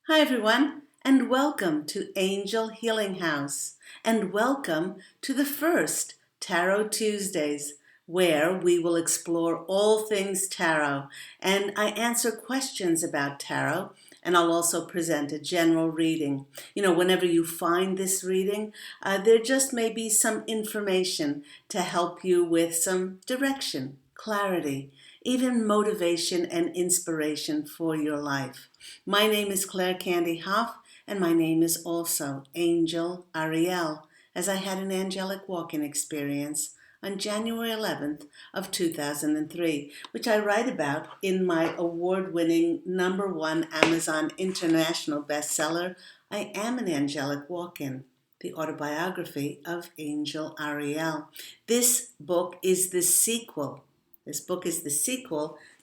Hi, everyone, and welcome to Angel Healing House, and welcome to the first Tarot Tuesdays, where we will explore all things tarot, and I answer questions about tarot, and I'll also present a general reading. Whenever you find this reading, there just may be some information to help you with some direction, clarity, even motivation and inspiration for your life. My name is Claire Candy Hough, and my name is also Angel Ariel, as I had an angelic walk-in experience on January 11th of 2003, which I write about in my award-winning #1 Amazon International bestseller, I Am an Angelic Walk-in, the autobiography of Angel Ariel. This book is the sequel.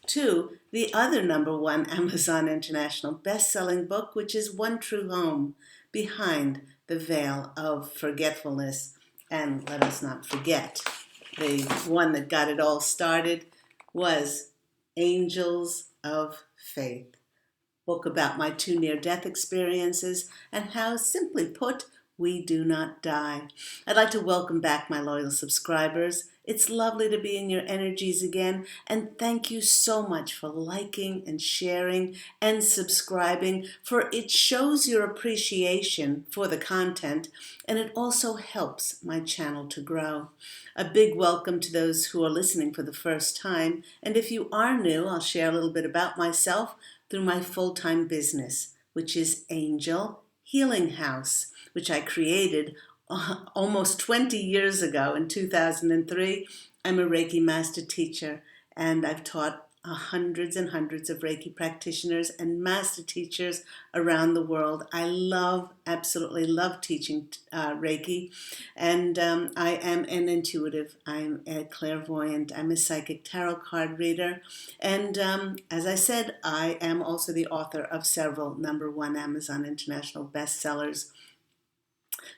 To the other #1 Amazon International best-selling book, which is One True Home, Behind the Veil of Forgetfulness. And let us not forget, the one that got it all started was Angels of Faith, book about my 2 near-death experiences and how, simply put, we do not die. I'd like to welcome back my loyal subscribers. It's lovely to be in your energies again, and thank you so much for liking and sharing and subscribing, for it shows your appreciation for the content, and it also helps my channel to grow. A big welcome to those who are listening for the first time, and if you are new, I'll share a little bit about myself through my full-time business, which is Angel Healing House, which I created almost 20 years ago in 2003. I'm a Reiki master teacher, and I've taught hundreds and hundreds of Reiki practitioners and master teachers around the world. I absolutely love teaching Reiki, and I am an intuitive, I'm a clairvoyant, I'm a psychic tarot card reader, and as I said, I am also the author of several #1 Amazon International bestsellers.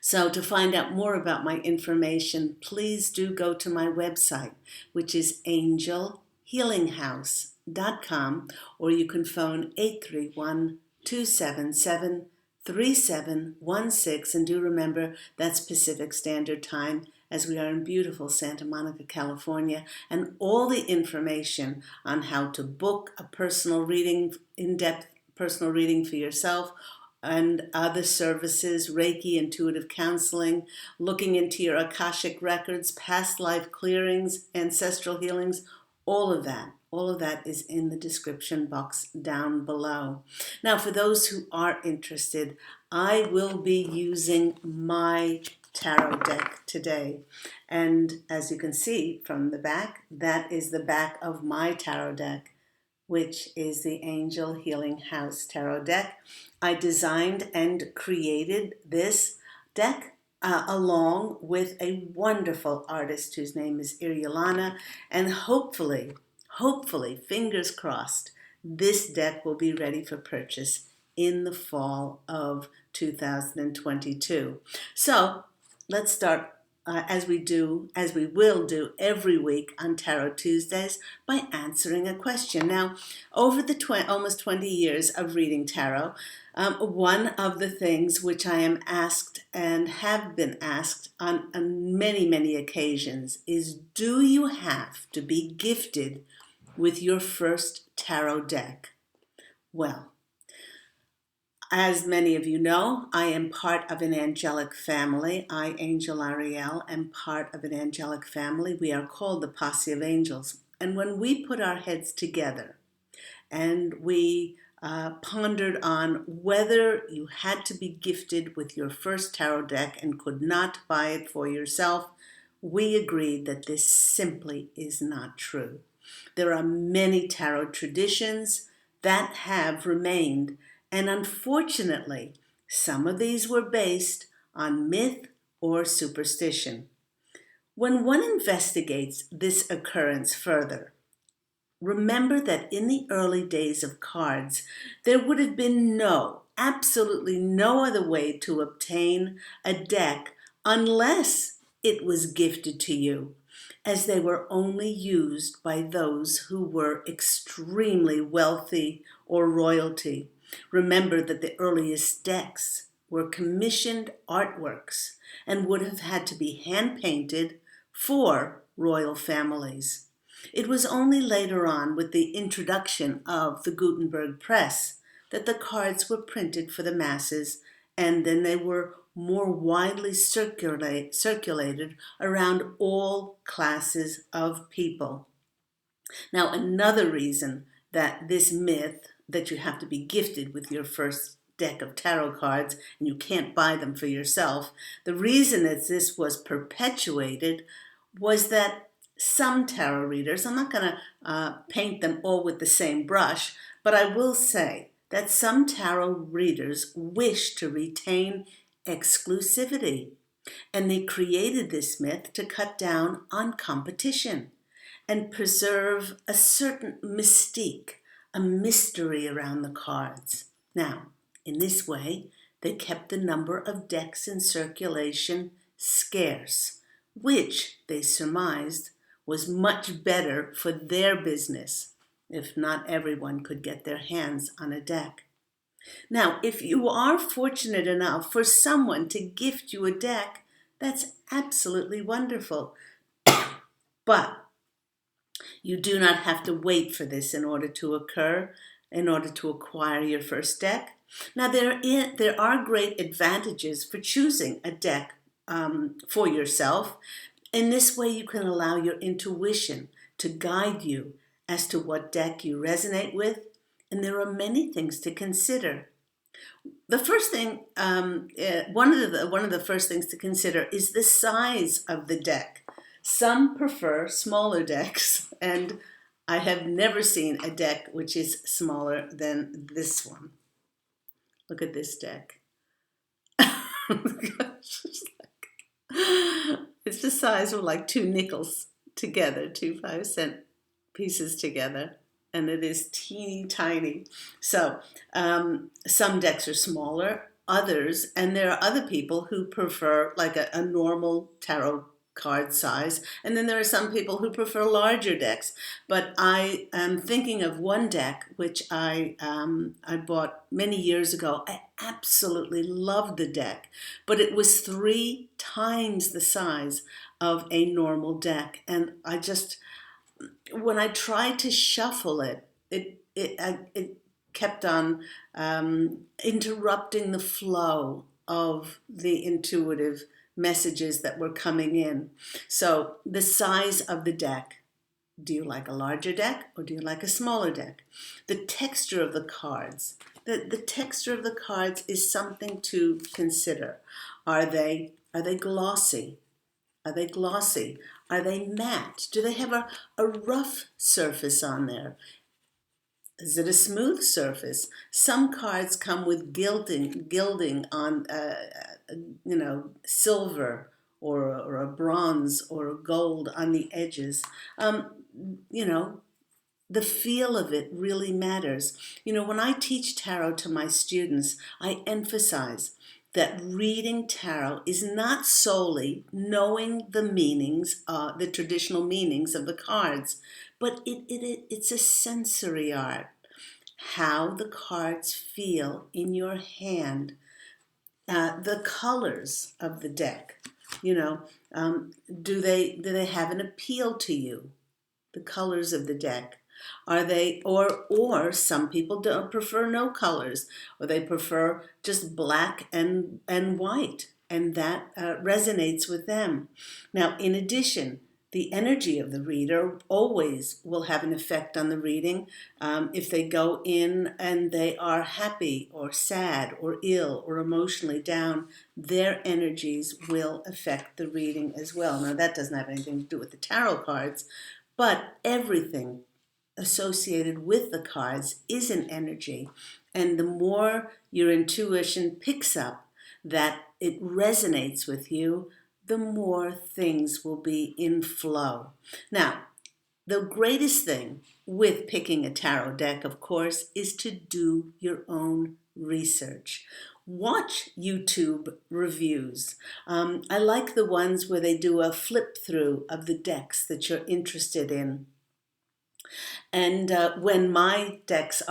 So to find out more about my information, please do go to my website, which is angelhealinghouse.com, or you can phone 831-277-3716, and do remember that's Pacific Standard Time, as we are in beautiful Santa Monica, California, and all the information on how to book a personal reading, in-depth personal reading for yourself, and other services, Reiki, intuitive counseling, looking into your Akashic records, past life clearings, ancestral healings, all of that is in the description box down below. Now, for those who are interested, I will be using my tarot deck today. And as you can see from the back, that is the back of my tarot deck, which is the Angel Healing House Tarot deck. I designed and created this deck along with a wonderful artist whose name is Ariel, and hopefully, fingers crossed, this deck will be ready for purchase in the fall of 2022. So let's start as we will do every week on Tarot Tuesdays, by answering a question. Now, over the almost 20 years of reading tarot, one of the things which I am asked and have been asked on many, many occasions is, do you have to be gifted with your first tarot deck? Well, as many of you know, I am part of an angelic family. I, Angel Ariel, am part of an angelic family. We are called the Posse of Angels. And when we put our heads together and we pondered on whether you had to be gifted with your first tarot deck and could not buy it for yourself, we agreed that this simply is not true. There are many tarot traditions that have remained, and unfortunately, some of these were based on myth or superstition. When one investigates this occurrence further, remember that in the early days of cards, there would have been absolutely no other way to obtain a deck unless it was gifted to you, as they were only used by those who were extremely wealthy or royalty. Remember that the earliest decks were commissioned artworks and would have had to be hand-painted for royal families. It was only later on, with the introduction of the Gutenberg press, that the cards were printed for the masses, and then they were more widely circulated around all classes of people. Now, another reason that this myth that you have to be gifted with your first deck of tarot cards and you can't buy them for yourself, the reason that this was perpetuated was that some tarot readers, I'm not going to paint them all with the same brush, but I will say that some tarot readers wish to retain exclusivity, and they created this myth to cut down on competition and preserve a certain mystique, a mystery around the cards. Now, in this way, they kept the number of decks in circulation scarce, which, they surmised, was much better for their business, if not everyone could get their hands on a deck. Now, if you are fortunate enough for someone to gift you a deck, that's absolutely wonderful. But you do not have to wait for this in order to occur, in order to acquire your first deck. Now, there are great advantages for choosing a deck for yourself. In this way, you can allow your intuition to guide you as to what deck you resonate with, and there are many things to consider. The first thing, one of the first things to consider is the size of the deck. Some prefer smaller decks, and I have never seen a deck which is smaller than this one. Look at this deck. It's the size of like two nickels together, 2 5-cent pieces together, and it is teeny tiny. So some decks are smaller, others, and there are other people who prefer like a normal tarot card size, and then there are some people who prefer larger decks. But I am thinking of one deck which I bought many years ago. I absolutely loved the deck, but it was 3 times the size of a normal deck, and I just, when I tried to shuffle it, it kept on interrupting the flow of the intuitive messages that were coming in. So the size of the deck. Do you like a larger deck or do you like a smaller deck? The texture of the cards. The texture of the cards is something to consider. Are they glossy? Are they glossy? Are they matte? Do they have a rough surface on there? Is it a smooth surface? Some cards come with gilding on, silver or a bronze or a gold on the edges. The feel of it really matters. When I teach tarot to my students, I emphasize that reading tarot is not solely knowing the meanings, the traditional meanings of the cards, but it's a sensory art. How the cards feel in your hand, the colors of the deck. Do they have an appeal to you? The colors of the deck. Are they, or some people don't prefer no colors, or they prefer just black and white, and that resonates with them. Now, in addition, the energy of the reader always will have an effect on the reading. If they go in and they are happy or sad or ill or emotionally down, their energies will affect the reading as well. Now, that doesn't have anything to do with the tarot cards, but everything associated with the cards is an energy. And the more your intuition picks up that it resonates with you, the more things will be in flow. Now, the greatest thing with picking a tarot deck, of course, is to do your own research. Watch YouTube reviews. I like the ones where they do a flip through of the decks that you're interested in. And when my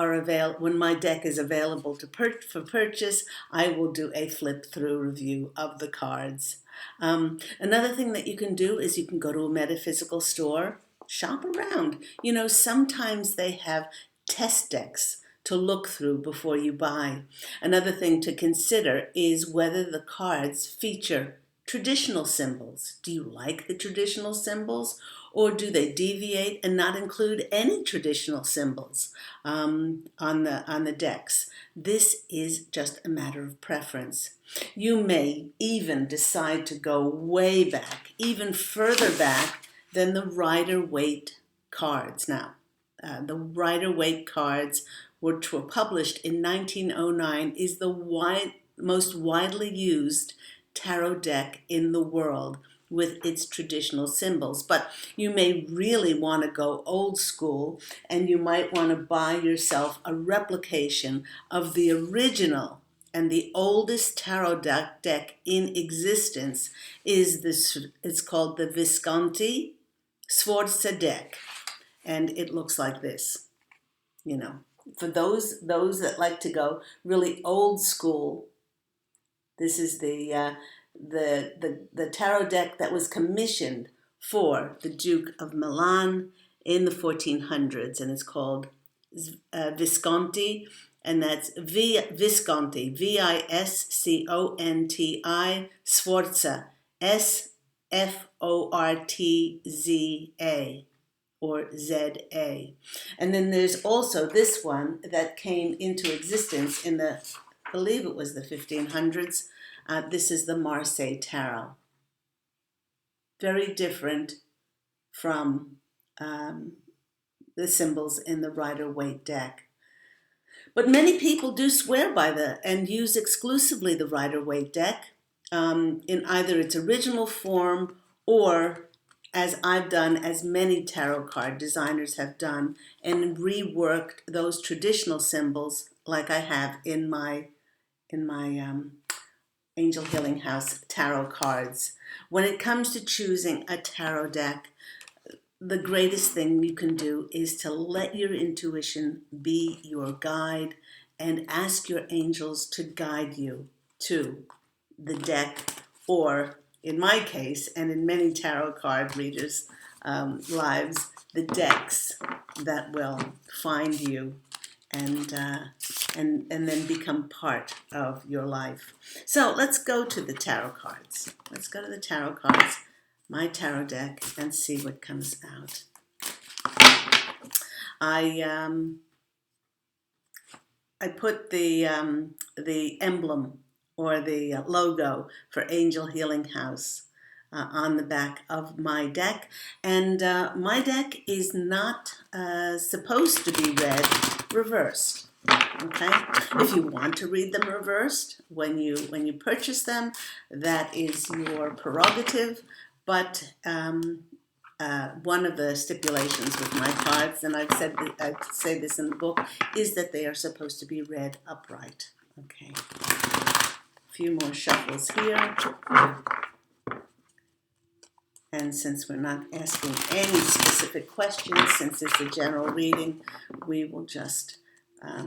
when my deck is available for purchase, I will do a flip through review of the cards. Another thing that you can do is you can go to a metaphysical store, shop around. You know, sometimes they have test decks to look through before you buy. Another thing to consider is whether the cards feature traditional symbols. Do you like the traditional symbols, or do they deviate and not include any traditional symbols on the decks? This is just a matter of preference. You may even decide to go way back, even further back than the Rider-Waite cards. Now, the Rider-Waite cards, which were published in 1909, is the most widely used tarot deck in the world with its traditional symbols. But you may really want to go old school, and you might want to buy yourself a replication of the original and the oldest tarot deck in existence. It's called the Visconti Schwarzdeck, and it looks like this. You know, for those that like to go really old school, this is the tarot deck that was commissioned for the Duke of Milan in the 1400s, and it's called Visconti, and that's Visconti, Visconti, Sforza, Sfortza, or ZA. And then there's also this one that came into existence in I believe it was the 1500s. This is the Marseille Tarot. Very different from the symbols in the Rider-Waite deck. But many people do swear by and use exclusively the Rider-Waite deck in either its original form, or as I've done, as many tarot card designers have done, and reworked those traditional symbols like I have in my Angel Healing House tarot cards. When it comes to choosing a tarot deck, the greatest thing you can do is to let your intuition be your guide and ask your angels to guide you to the deck, or in my case, and in many tarot card readers' lives, the decks that will find you and then become part of your life. So let's go to the tarot cards. Let's go to the tarot cards, my tarot deck, and see what comes out. I put the emblem or the logo for Angel Healing House on the back of my deck, and my deck is not supposed to be read reversed. Okay, if you want to read them reversed when you purchase them, that is your prerogative. But one of the stipulations with my cards, and I say this in the book, is that they are supposed to be read upright. Okay, a few more shuffles here. And since we're not asking any specific questions, since it's a general reading, we will just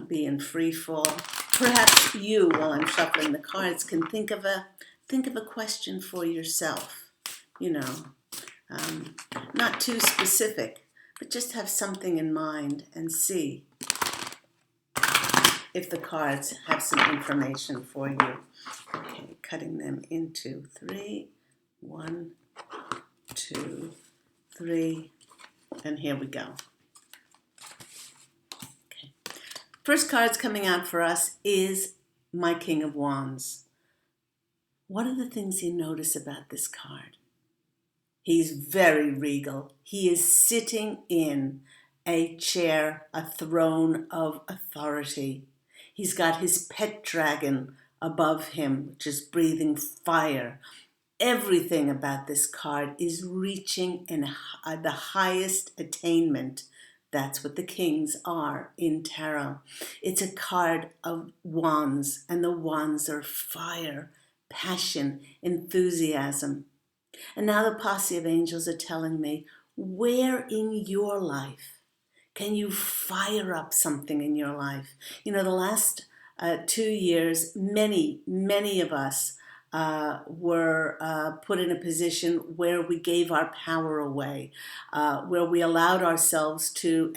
be in free fall. Perhaps you, while I'm shuffling the cards, can think of a question for yourself. You know, not too specific, but just have something in mind and see if the cards have some information for you. Okay, cutting them into 3, 1, 2, 3, and here we go. Okay. First card's coming out for us is my King of Wands. What are the things you notice about this card? He's very regal. He is sitting in a chair, a throne of authority. He's got his pet dragon above him, which is breathing fire. Everything about this card is reaching in the highest attainment. That's what the kings are in tarot. It's a card of wands, and the wands are fire, passion, enthusiasm. And now the posse of angels are telling me, where in your life Can you fire up something in your life? You know, the last 2 years, many of us were put in a position where we gave our power away, where we allowed ourselves to,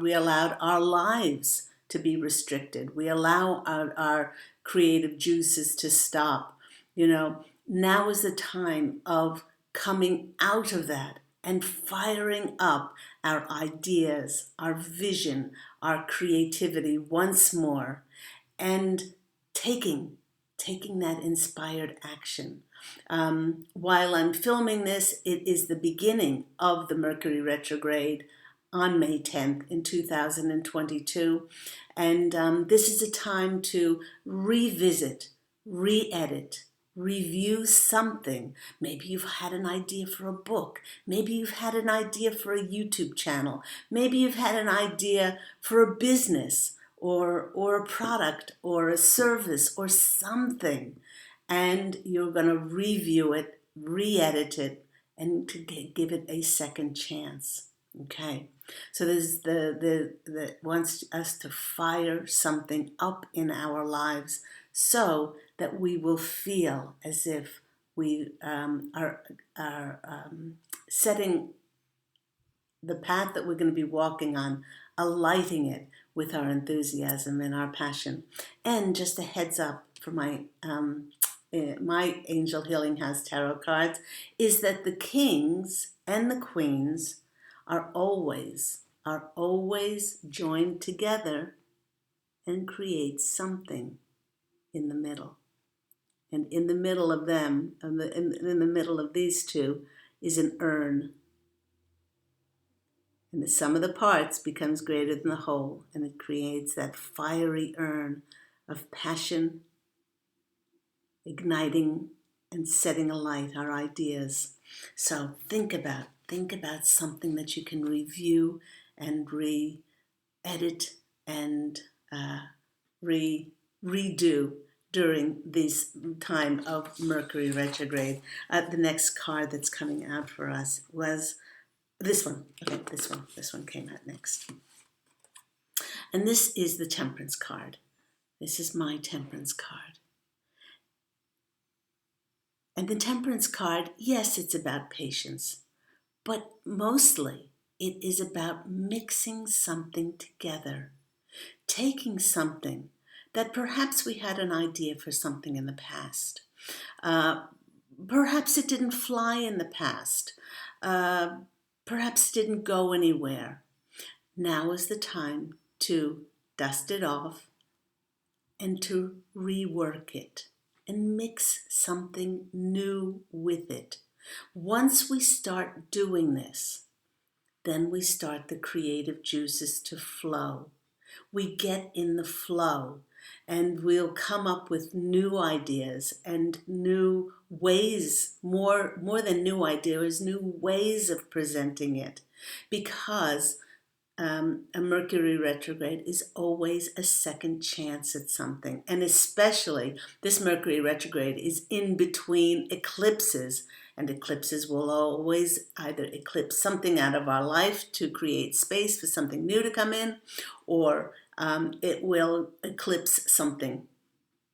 we allowed our lives to be restricted. We allow our creative juices to stop. You know, now is the time of coming out of that and firing up our ideas, our vision, our creativity once more, and taking that inspired action. While I'm filming this, it is the beginning of the Mercury retrograde on May 10th in 2022. And this is a time to revisit, re-edit, review something. Maybe you've had an idea for a book. Maybe you've had an idea for a YouTube channel. Maybe you've had an idea for a business or a product or a service or something. And you're going to review it, re-edit it, and to give it a second chance. Okay, so there's the wants us to fire something up in our lives so that we will feel as if we are setting the path that we're going to be walking on, alighting it with our enthusiasm and our passion. And just a heads up for my Angel Healing House tarot cards is that the kings and the queens are always joined together and create something in the middle. And in the middle of them, in the middle of these two, is an urn. And the sum of the parts becomes greater than the whole, and it creates that fiery urn of passion, igniting and setting alight our ideas. So think about something that you can review and re-edit and redo during this time of Mercury retrograde. The next card that's coming out for us was this one. Okay, this one came out next. And this is the Temperance card. This is my Temperance card. And the Temperance card, yes, it's about patience, but mostly it is about mixing something together, taking something that perhaps we had an idea for something in the past. Perhaps it didn't fly in the past. Perhaps it didn't go anywhere. Now is the time to dust it off and to rework it and mix something new with it. Once we start doing this, then we start the creative juices to flow. We get in the flow and we'll come up with new ideas and new ways, more than new ideas, new ways of presenting it, because a Mercury retrograde is always a second chance at something. And especially this Mercury retrograde is in between eclipses, and eclipses will always either eclipse something out of our life to create space for something new to come in, or it will eclipse something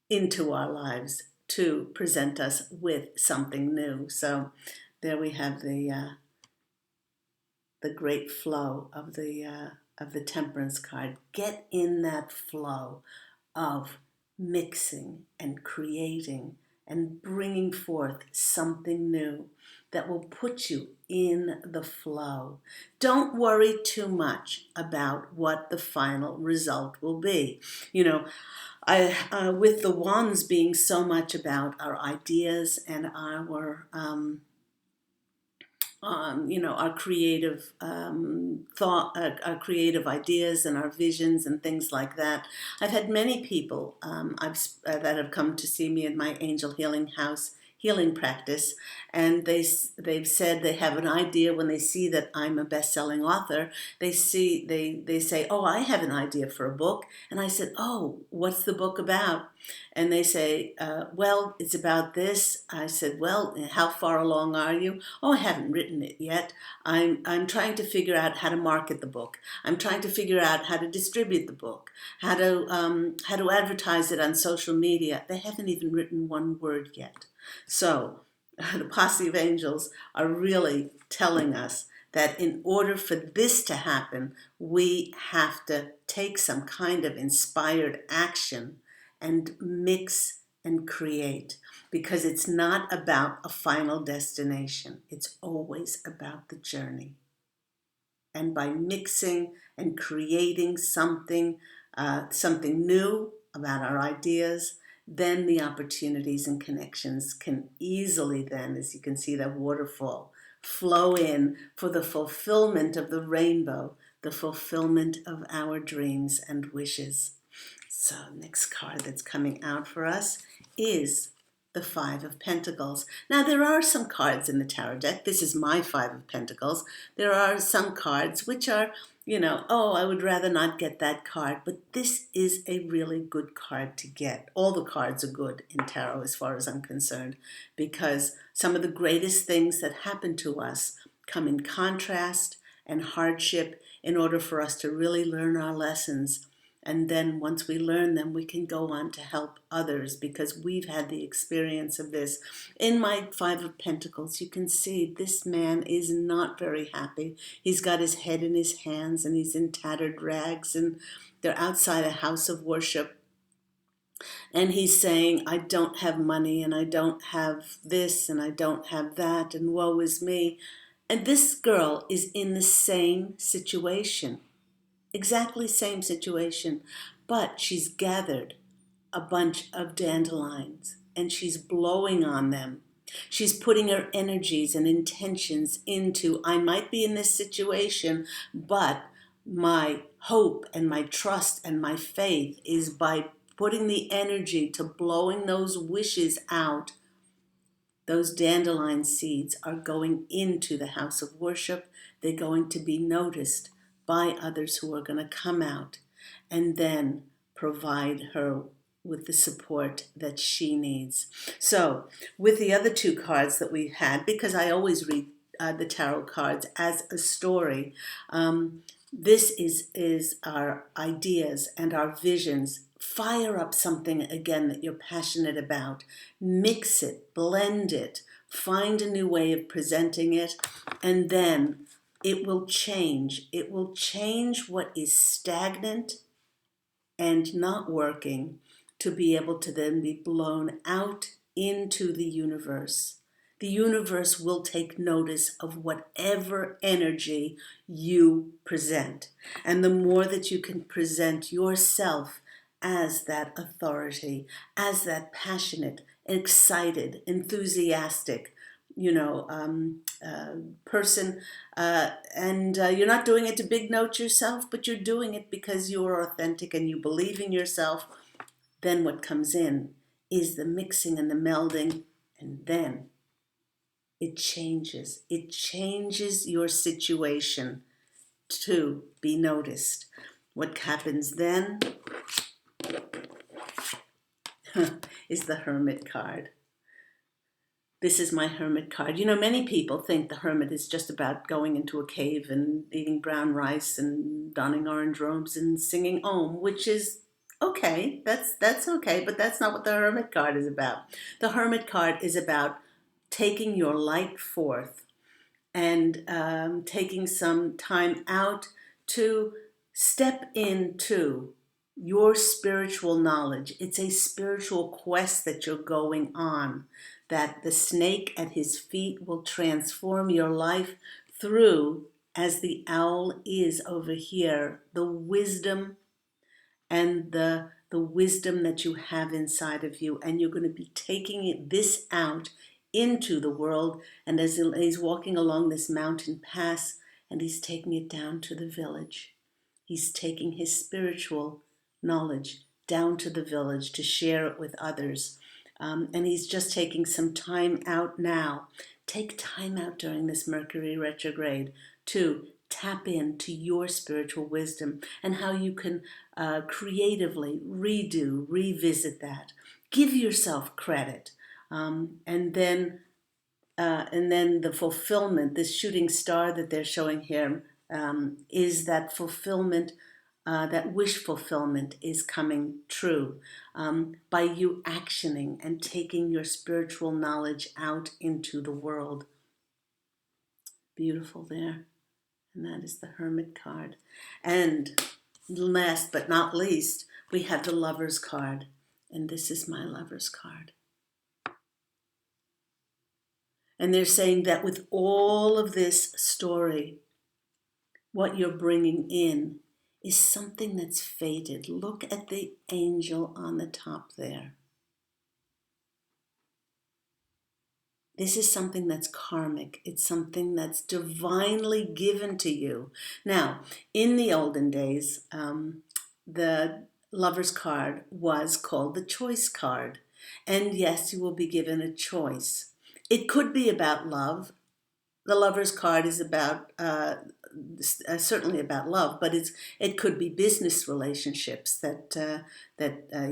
into our lives to present us with something new. So there we have the great flow of the Temperance card. Get in that flow of mixing and creating and bringing forth something new that will put you in the flow. Don't worry too much about what the final result will be. You know, with the wands being so much about our ideas and our our creative thought, our creative ideas and our visions and things like that. I've had many people that have come to see me in my Angel Healing House healing practice, and they've said they have an idea when they see that I'm a best-selling author. They say, "Oh, I have an idea for a book," and I said, "Oh, what's the book about?" And they say, "Well, it's about this." I said, "Well, how far along are you?" "Oh, I haven't written it yet. I'm trying to figure out how to market the book. I'm trying to figure out how to distribute the book, how to advertise it on social media." They haven't even written one word yet. So the posse of angels are really telling us that in order for this to happen, we have to take some kind of inspired action and mix and create, because it's not about a final destination. It's always about the journey. And by mixing and creating something new about our ideas, then the opportunities and connections can easily then, as you can see that waterfall, flow in for the fulfillment of the rainbow, the fulfillment of our dreams and wishes. So next card that's coming out for us is the Five of Pentacles. Now, there are some cards in the tarot deck. This is my Five of Pentacles. There are some cards which are, oh, I would rather not get that card. But this is a really good card to get. All the cards are good in tarot as far as I'm concerned, because some of the greatest things that happen to us come in contrast and hardship in order for us to really learn our lessons. And then once we learn them, we can go on to help others, because we've had the experience of this. In my Five of Pentacles, you can see this man is not very happy. He's got his head in his hands and he's in tattered rags, and they're outside a house of worship. And he's saying, "I don't have money, and I don't have this, and I don't have that, and woe is me." And this girl is in the same situation. Exactly same situation, but she's gathered a bunch of dandelions and she's blowing on them. She's putting her energies and intentions into, I might be in this situation, but my hope and my trust and my faith is by putting the energy to blowing those wishes out. Those dandelion seeds are going into the house of worship. They're going to be noticed by others who are going to come out and then provide her with the support that she needs. So with the other two cards that we had, because I always read the tarot cards as a story, this is our ideas and our visions. Fire up something again that you're passionate about. Mix it, blend it, find a new way of presenting it, and then it will change. It will change what is stagnant and not working to be able to then be blown out into the universe. The universe will take notice of whatever energy you present. And the more that you can present yourself as that authority, as that passionate, excited, enthusiastic, person, and you're not doing it to big note yourself, but you're doing it because you're authentic and you believe in yourself, then what comes in is the mixing and the melding, and then it changes. It changes your situation to be noticed. What happens then is the Hermit card. This is my Hermit card. Many people think the Hermit is just about going into a cave and eating brown rice and donning orange robes and singing Om, which is okay. That's okay, but that's not what the Hermit card is about. The Hermit card is about taking your light forth and taking some time out to step into your spiritual knowledge. It's a spiritual quest that you're going on, that the snake at his feet will transform your life through, as the owl is over here, the wisdom and the wisdom that you have inside of you. And you're going to be taking this out into the world. And as he's walking along this mountain pass, and he's taking it down to the village, he's taking his spiritual knowledge down to the village to share it with others. And he's just taking some time out now. Take time out during this Mercury retrograde to tap into your spiritual wisdom and how you can creatively revisit that. Give yourself credit. And then the fulfillment, this shooting star that they're showing here, is that fulfillment, that wish fulfillment is coming true by you actioning and taking your spiritual knowledge out into the world. Beautiful there. And that is the Hermit card. And last but not least, we have the Lover's card. And this is my Lover's card. And they're saying that with all of this story, what you're bringing in is something that's fated. Look at the angel on the top there. This is something that's karmic. It's something that's divinely given to you. Now, in the olden days, the Lover's card was called the choice card. And yes, you will be given a choice. It could be about love. The Lover's card is about certainly about love, but it could be business relationships that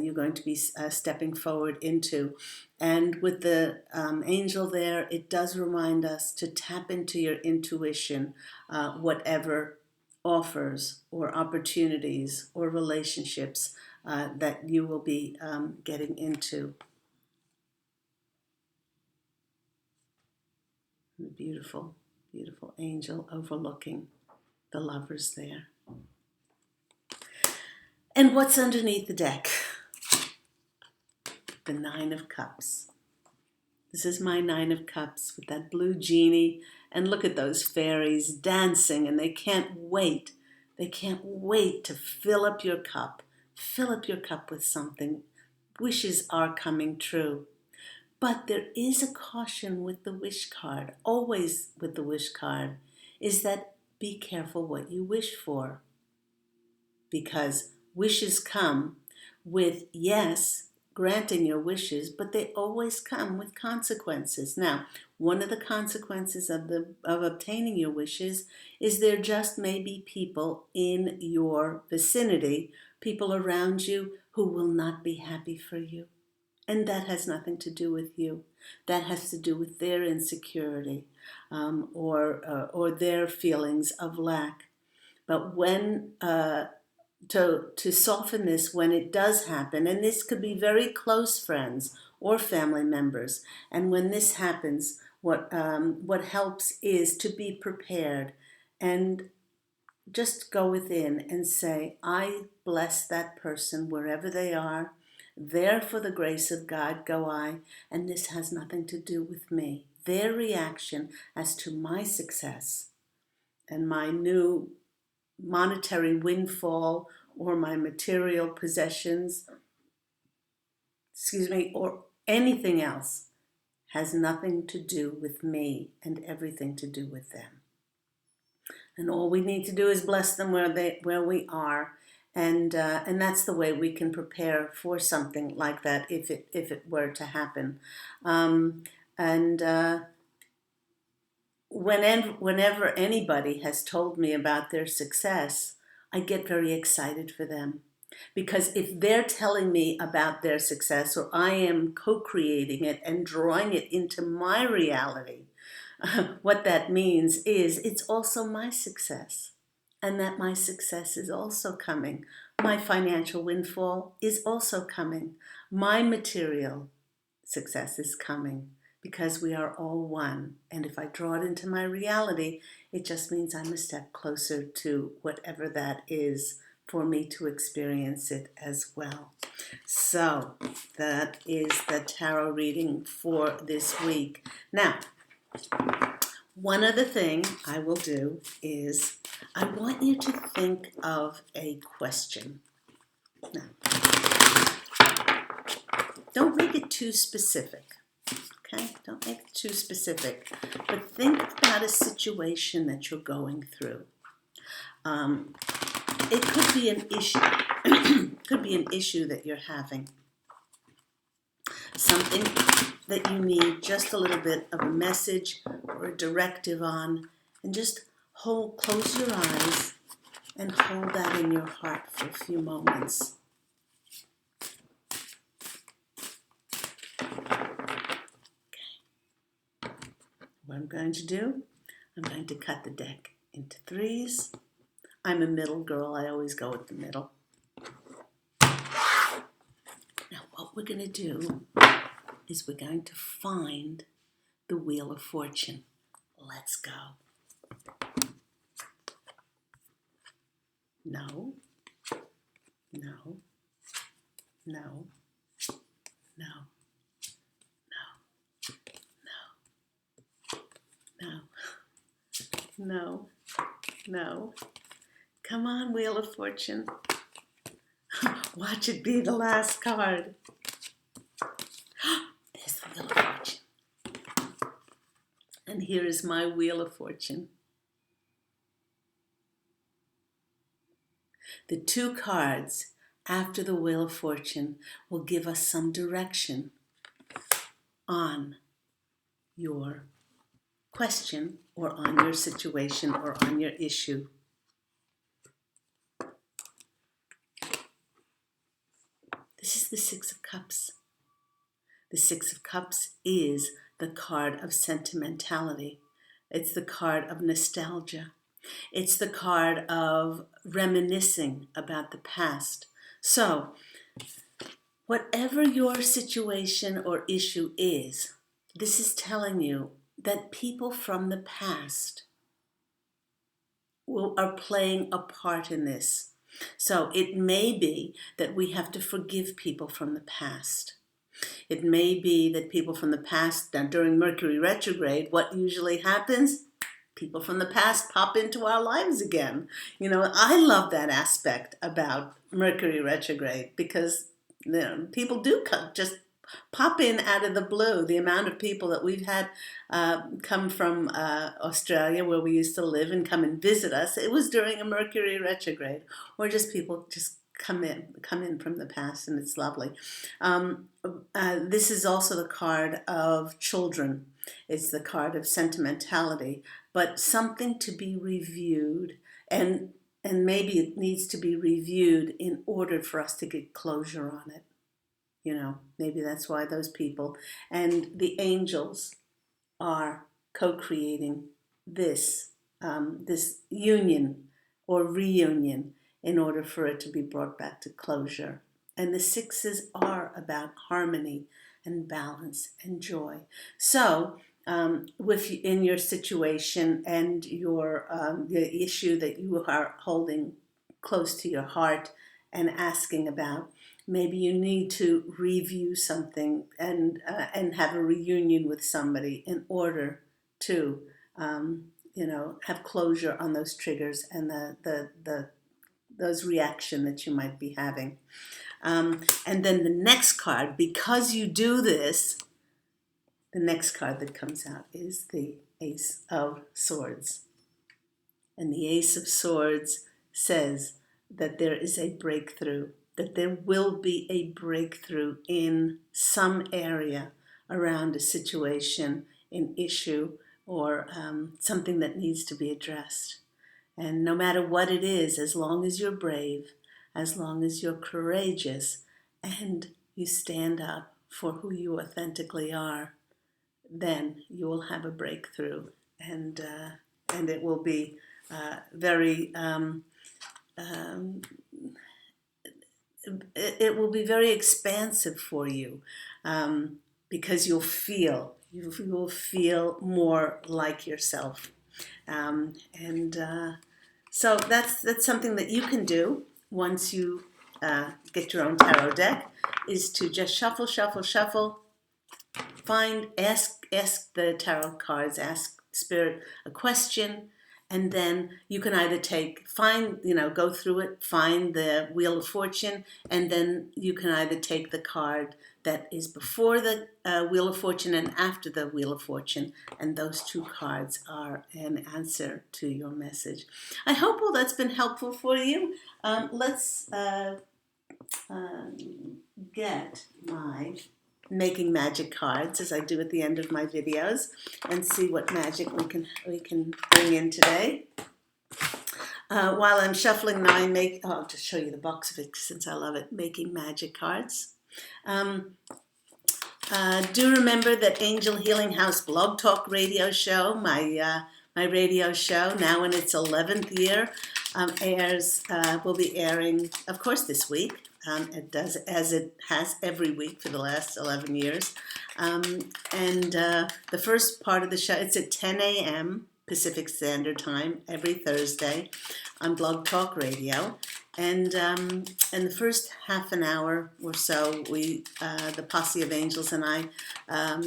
you're going to be stepping forward into. And with the angel there, it does remind us to tap into your intuition, whatever offers or opportunities or relationships that you will be getting into. Beautiful, beautiful angel overlooking the lovers there. And what's underneath the deck? The Nine of Cups. This is my Nine of Cups with that blue genie. And look at those fairies dancing, and they can't wait. They can't wait to fill up your cup. Fill up your cup with something. Wishes are coming true. But there is a caution with the wish card, always with the wish card, is that be careful what you wish for. Because wishes come with, yes, granting your wishes, but they always come with consequences. Now, one of the consequences of obtaining your wishes is there just may be people in your vicinity, people around you who will not be happy for you. And that has nothing to do with you. That has to do with their insecurity or their feelings of lack. But when to soften this, when it does happen, and this could be very close friends or family members, and when this happens, what helps is to be prepared and just go within and say, I bless that person wherever they are. There for the grace of God go I, and this has nothing to do with me. Their reaction as to my success and my new monetary windfall or my material possessions, or anything else has nothing to do with me and everything to do with them. And all we need to do is bless them where we are. And that's the way we can prepare for something like that if it were to happen. Whenever anybody has told me about their success, I get very excited for them. Because if they're telling me about their success, or I am co-creating it and drawing it into my reality, what that means is it's also my success. And that my success is also coming. My financial windfall is also coming. My material success is coming because we are all one. And if I draw it into my reality, it just means I'm a step closer to whatever that is for me to experience it as well. So that is the tarot reading for this week. Now, one other thing I will do is I want you to think of a question. Now, don't make it too specific, okay? Don't make it too specific, but think about a situation that you're going through. It could be an issue. Could be an issue that you're having. something that you need just a little bit of a message or a directive on, and just close your eyes and hold that in your heart for a few moments. What I'm going to do, I'm going to cut the deck into threes. I'm a middle girl. I always go with the middle. Now what we're going to do is we're going to find the Wheel of Fortune. Let's go. No, no, no, no, no, no, no. Come on, Wheel of Fortune. Watch it be the last card. There's the Wheel of Fortune. And here is my Wheel of Fortune. The two cards after the Wheel of Fortune will give us some direction on your question or on your situation or on your issue. This is the Six of Cups. The Six of Cups is the card of sentimentality. It's the card of nostalgia. It's the card of reminiscing about the past. So, whatever your situation or issue is, this is telling you that people from the past are playing a part in this. So it may be that we have to forgive people from the past. It may be that people from the past, during Mercury retrograde, what usually happens? People from the past pop into our lives again. You know, I love that aspect about Mercury retrograde because people do just pop in out of the blue. The amount of people that we've had come from Australia, where we used to live, and come and visit us, it was during a Mercury retrograde, or just people just come in from the past, and it's lovely. This is also the card of children. It's the card of sentimentality, but something to be reviewed, and maybe it needs to be reviewed in order for us to get closure on it. You know, maybe that's why those people and the angels are co-creating this this union or reunion in order for it to be brought back to closure. And the sixes are about harmony and balance and joy. So in your situation and your the issue that you are holding close to your heart and asking about, maybe you need to review something and have a reunion with somebody in order to have closure on those triggers and those reaction that you might be having. And then the next card, because you do this, the next card that comes out is the Ace of Swords. And the Ace of Swords says that there is a breakthrough, that there will be a breakthrough in some area around a situation, an issue, or something that needs to be addressed. And no matter what it is, as long as you're brave, as long as you're courageous, and you stand up for who you authentically are, then you will have a breakthrough, and it will be very it will be very expansive for you, because you will feel more like yourself, so that's something that you can do once you get your own tarot deck, is to just shuffle, shuffle, shuffle. Ask the tarot cards, ask Spirit a question, and then you can either go through it, find the Wheel of Fortune, and then you can either take the card that is before the Wheel of Fortune and after the Wheel of Fortune, and those two cards are an answer to your message. I hope all that's been helpful for you. Let's get my making magic cards, as I do at the end of my videos, and see what magic we can bring in today. While I'm shuffling now, I'll just show you the box of it since I love it, making magic cards. Do remember that Angel Healing House Blog Talk radio show, my radio show, now in its 11th year, will be airing, of course, this week. It does, as it has every week for the last 11 years. The first part of the show, it's at 10 a.m. Pacific Standard Time every Thursday on Blog Talk Radio. And the first half an hour or so, the Posse of Angels and I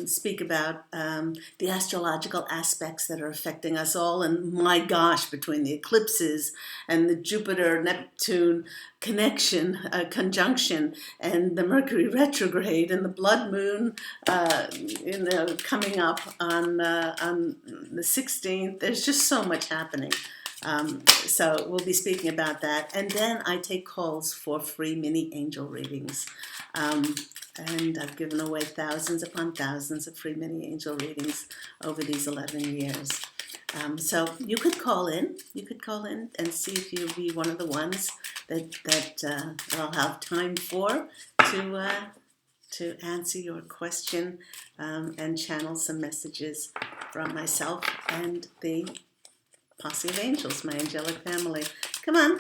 speak about the astrological aspects that are affecting us all. And my gosh, between the eclipses and the Jupiter-Neptune conjunction, and the Mercury retrograde and the blood moon, coming up on the 16th, there's just so much happening. So we'll be speaking about that. And then I take calls for free mini angel readings. And I've given away thousands upon thousands of free mini angel readings over these 11 years. So you could call in. You could call in and see if you'll be one of the ones that I'll have time for to answer your question and channel some messages from myself and the Posse of Angels, my angelic family. Come on,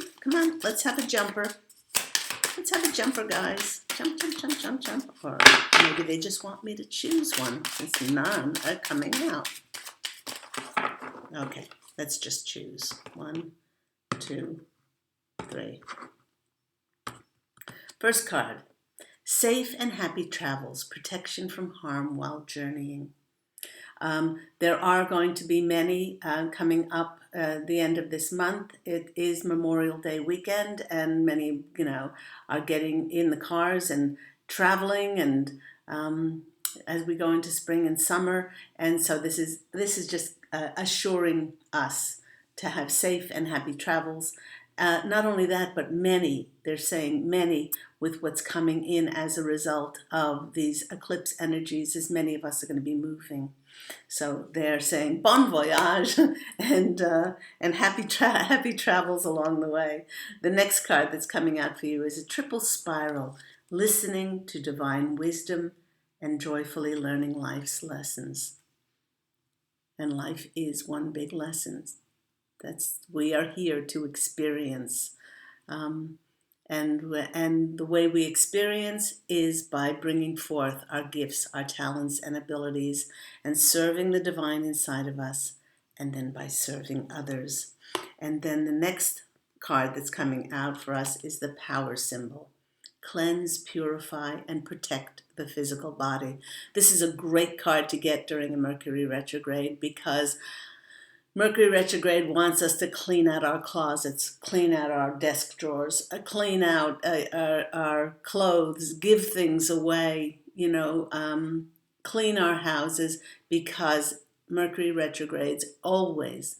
let's have a jumper. Let's have a jumper, guys. Jump, jump, jump, jump, jump. Or maybe they just want me to choose one since none are coming out. Okay, let's just choose. 1, 2, 3. First card. Safe and happy travels, protection from harm while journeying. There are going to be many coming up the end of this month. It is Memorial Day weekend, and many, are getting in the cars and traveling, and as we go into spring and summer. And so this is just assuring us to have safe and happy travels. Not only that, but they're saying many, with what's coming in as a result of these eclipse energies, as many of us are going to be moving. So they're saying bon voyage and happy travels along the way. The next card that's coming out for you is a triple spiral, listening to divine wisdom and joyfully learning life's lessons. And life is one big lesson. We are here to experience. And the way we experience is by bringing forth our gifts, our talents and abilities, and serving the divine inside of us, and then by serving others. And then the next card that's coming out for us is the power symbol. Cleanse, purify, and protect the physical body. This is a great card to get during a Mercury retrograde, because Mercury retrograde wants us to clean out our closets, clean out our desk drawers, clean out our clothes, give things away, clean our houses, because Mercury retrogrades always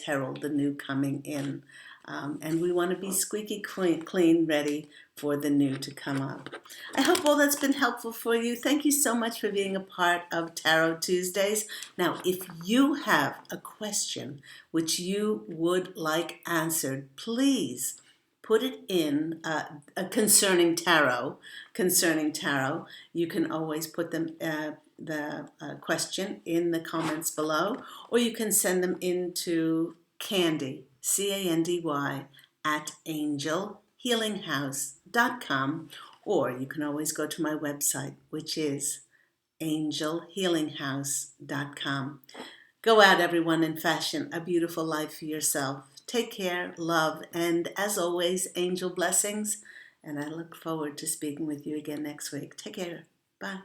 herald the new coming in. And we want to be squeaky clean, ready for the new to come up. I hope all that's been helpful for you. Thank you so much for being a part of Tarot Tuesdays. Now, if you have a question which you would like answered, please put it in concerning tarot. You can always put the question in the comments below, or you can send them into Candy, CANDY, at angelhealinghouse.com, or you can always go to my website, which is angelhealinghouse.com. Go out, everyone, and fashion a beautiful life for yourself. Take care, love, and as always, angel blessings. And I look forward to speaking with you again next week. Take care. Bye.